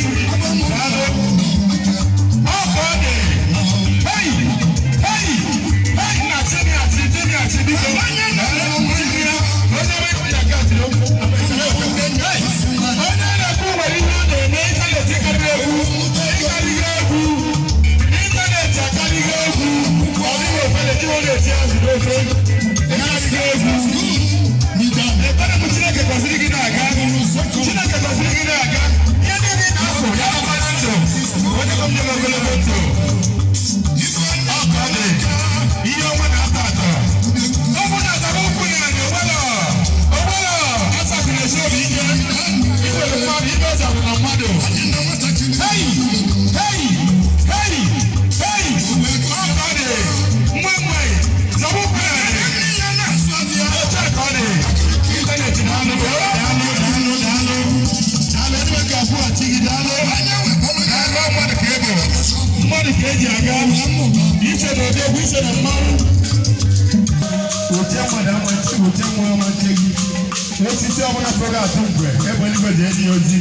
When eji aga iche na odegwu iche na mmanwụ oche mmadụ amachi oche nwa amachi gị osisi ọbụla fọrọ atụ mgbe ebe eluigwe ji enyi ozi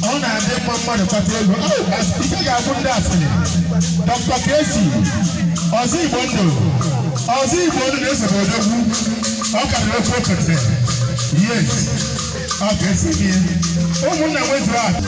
ọ na-adị mma mmadụ kpata ego ike ga-abụ ndị asịrị Dr. Kesi ọzọ Igbo ndụ na-esobe odogwu ọ karịrị ofe ofete yes ọ ga-esi gị ụmụnna nwezuru akụ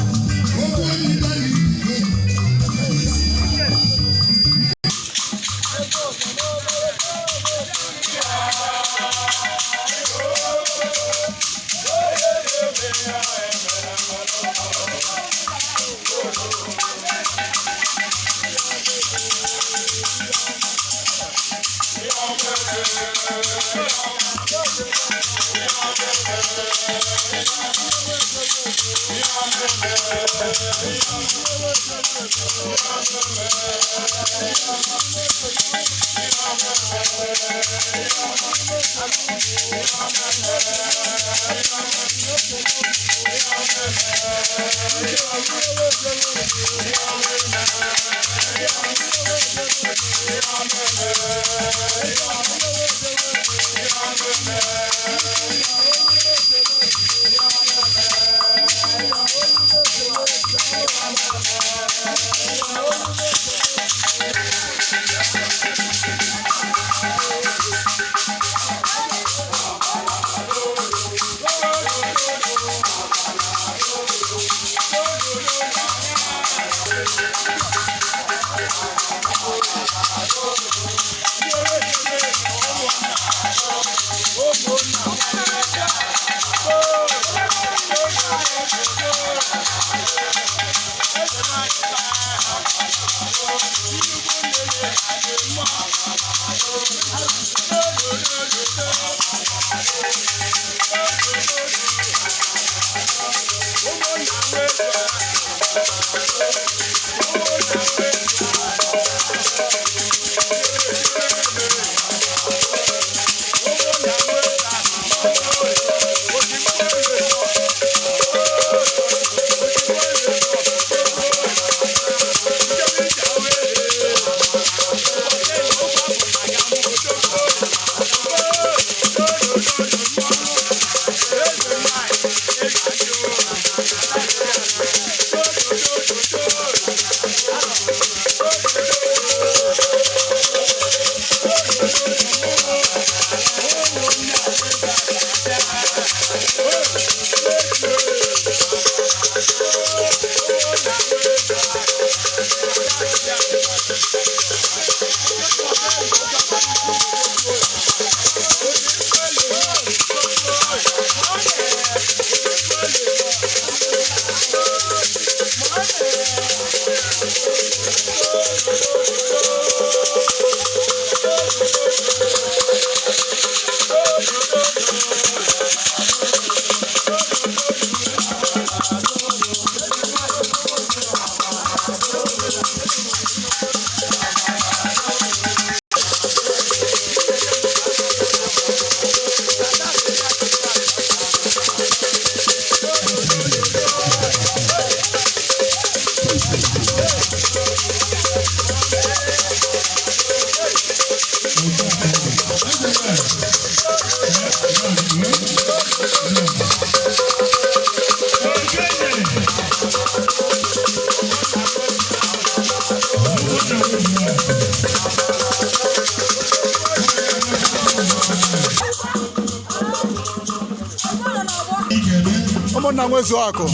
ụmụnna nwezu akụ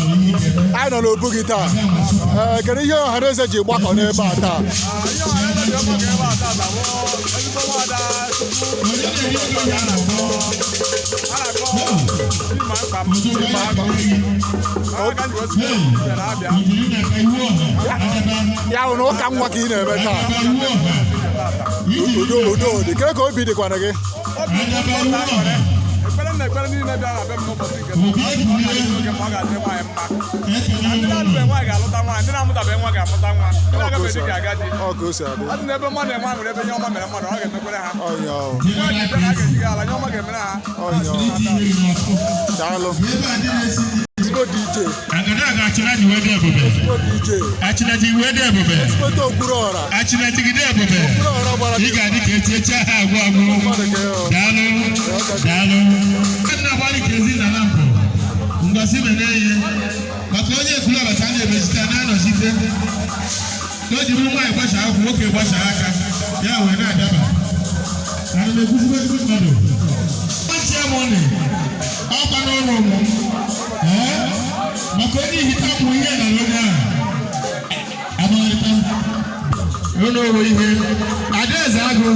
anyị nọ n'obu gị taa kedu ihe ọhaneze ji gbakọ n'ebe a taa ya hụ na ụka nwa ka ị na-eme taa udo dị ka obi dịkwana gị ekpere niile bịara be m n'ụbọchị nke oge ma ọ ga-adị nwaanyị mma ndị na-alụbeghị nwaanyị ga-alụta nwaanyị ndị na-amụtabeghị nwa ga-amụta nwa ndị na-agabeghị ga-aga di ọ dị n'ebe mmadụ enwe nwere ebe nye ọma mere mmadụ ọ ga-emekwere ha nwa ji ibe na a ga-eji gị ala nye ọma ga-emere ha daalụ ezigbo DJ. Agadaga Achinaji wede ebube. Ezigbo DJ. Achinaji wede ebube. Ezigbo to Okwuluọra. Achinaji gide ebube. Okwuluọra gbara. Ị ga-adị ka echi ha agwụ agwụ. Daalụ. Daalụ. Nna gbali ka ezi na lampụ. Ngozi mere ihe. Maka onye ekwulu abacha na-emechite na-anọchite. O ji bụrụ nwaanyị gbasa akwụ, nwoke gbasa aka. Ya wee na-adaba. Ana m ekwuzi ezigbo mmadụ. Chairman, ọkwa n'ụlọ ụmụ maka onye ihita bụ ihe na n'oge a amarịta ụlọ onwe ihe Adaeze Agụ